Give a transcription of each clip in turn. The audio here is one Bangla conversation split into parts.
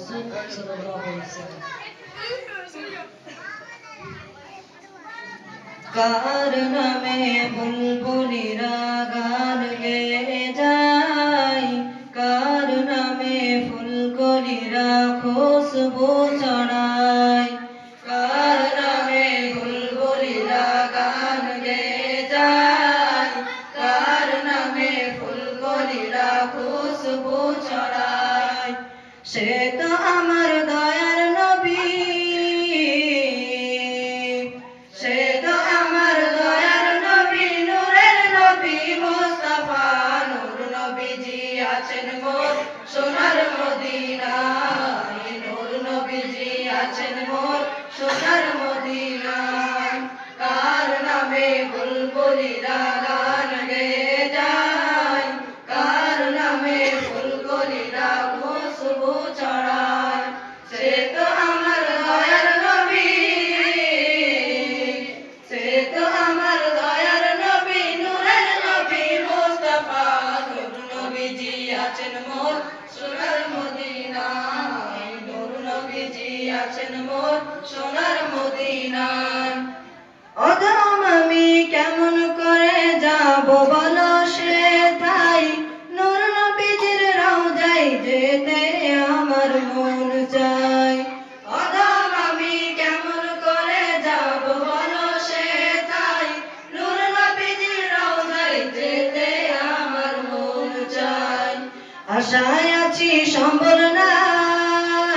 রাসূল সাল্লাল্লাহু আলাইহি ওয়াসাল্লাম। কার নামে বুলবুলিরা গান গেয়ে যায়, কার নামে ফুলকলিরা খুশবু ছড়ায়, কার নামে বুলবুলিরা গান গেয়ে যায়, কার নামে ফুলকলিরা খুশবু ছড়ায়। সে তো আমার দয়ার নবী, সে তো আমার দয়ার নবী, নূরের নবী মুস্তাফা। নূর নবীজি আছেন মোর সোনার মদিনায়, নূর নবীজি আছেন মোর সোনার মদিনায়। কার নামে বুলবুলিরা গান গেয়ে যায়, কার নামে ফুলকলিরা খুশবু ছড়ায়। সে তো আমার দয়ার নবী, সে তো আমার দয়ার নবী, নূরের নবী মুস্তাফা। নূর নবীজি আছেন মোর সোনার মদিনায়, নূর নবীজি আছেন মোর সোনার মদিনায়। অধম আমি কেমন করে যাব বলো সে তাই, নূর নবীজির রওজায় যেতে আমার মন চায়। অধম আমি কেমন করে যাব বলো সে তাই, নূর নবীজির রওজায় যেতে আমার মন চায়। আশায় আছি সম্বল নাই,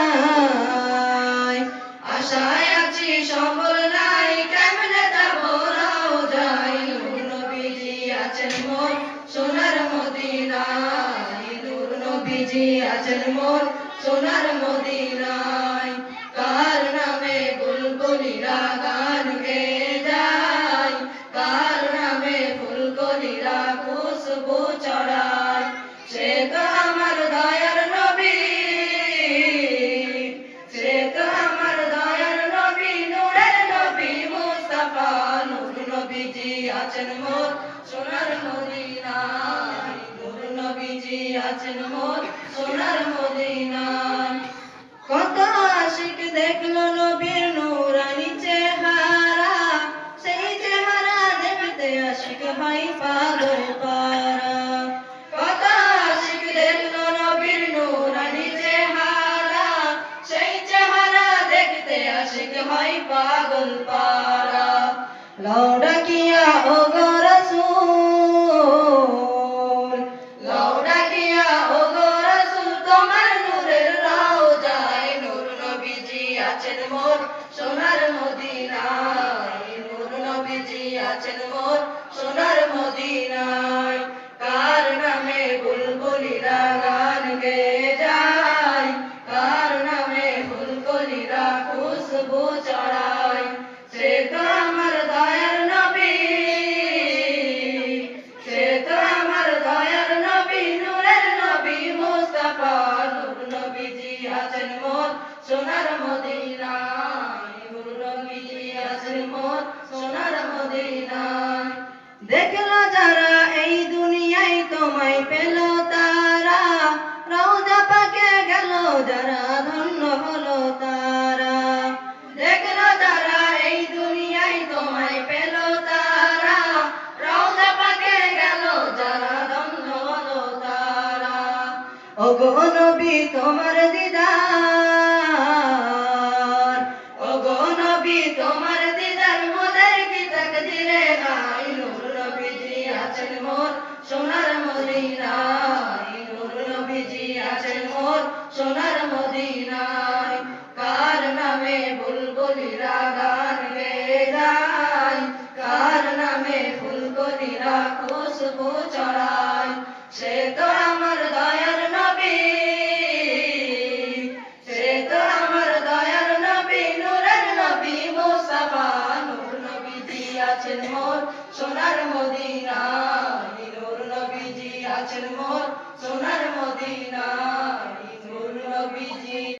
আশায় আছি সম্বল নাই, কেমনে যাব রওজায়। নূর নবীজি আছেন মোর সোনার মদিনায়, নূর নবীজি আছেন মোর সোনার মদিনায়। কার নামে বুলবুলিরা গান গেয়ে যায়, কার নামে ফুলকলিরা খুশবু ছড়ায়। সে তো আমার দয়ার নবী, সে তো আমার দয়ার নবী, নূরের নবী মুস্তাফা। নূর নবীজি আছেন মোর সোনার মদিনায়, নূর নবীজি আছেন মোর সোনার মদিনায়। কত আশিক দেখলো নবীর নূরানি চেহারা, সেই চেহারা দেখতে আশিক হয় পাগল পারা। কত আশিক দেখলো নবীর নূরানি চেহারা, সেই চেহারা দেখতে আশিক হয় পাগল পারা। লাও ডাকিয়া ও গো রাসূল, লাও ডাকিয়া ও গো রাসূল, তোমার নূরের রওজায়। নূর নবীজি আছেন মোর সোনার মদিনায়, নূর নবীজি আছেন মোর সোনার মদিনায়। কার নামে বুলবুলিরা গান গেয়ে যায়, কার নামে ফুলকলিরা খুশবু ছড়ায়। সে তো আমার দয়ার নবী, সে তো আমার দয়ার নবী, নূরের নবী মুস্তাফা। নূর নবীজি আছেন মোর সোনার মদিনায়, নূর নবীজি আছেন মোর সোনার মদিনায়। দেখলো যারা এই দুনিয়ায় তোমায় পেল তারা, রওজা পাকে গেল যারা ধন্য হলো তারা। দেখলো যারা এই দুনিয়ায় তোমায় পেল তারা, রওজা পাকে গেল যারা ধন্য হলো তারা। ওগো নবী তোমার দিদার, ওগো নবী তোমার দিদার, মোদের কি তাকদীরে নাই। নূর নবীজি আছেন মোর সোনার মদিনায়, নূর নবীজি আছেন মোর সোনার মদিনায়। কার নামে বুলবুলিরা গান গেয়ে যায়, কার নামে ফুলকলিরা খুশবু ছড়ায়। সে তো আমার দয়ার নবী, সে তো আমার দয়ার নবী, নূরের নবী মুস্তাফা। নূর নবীজি আছেন মোর সোনার মদিনায়, নূর নবীজি আছেন মোর সোনার মদিনায়।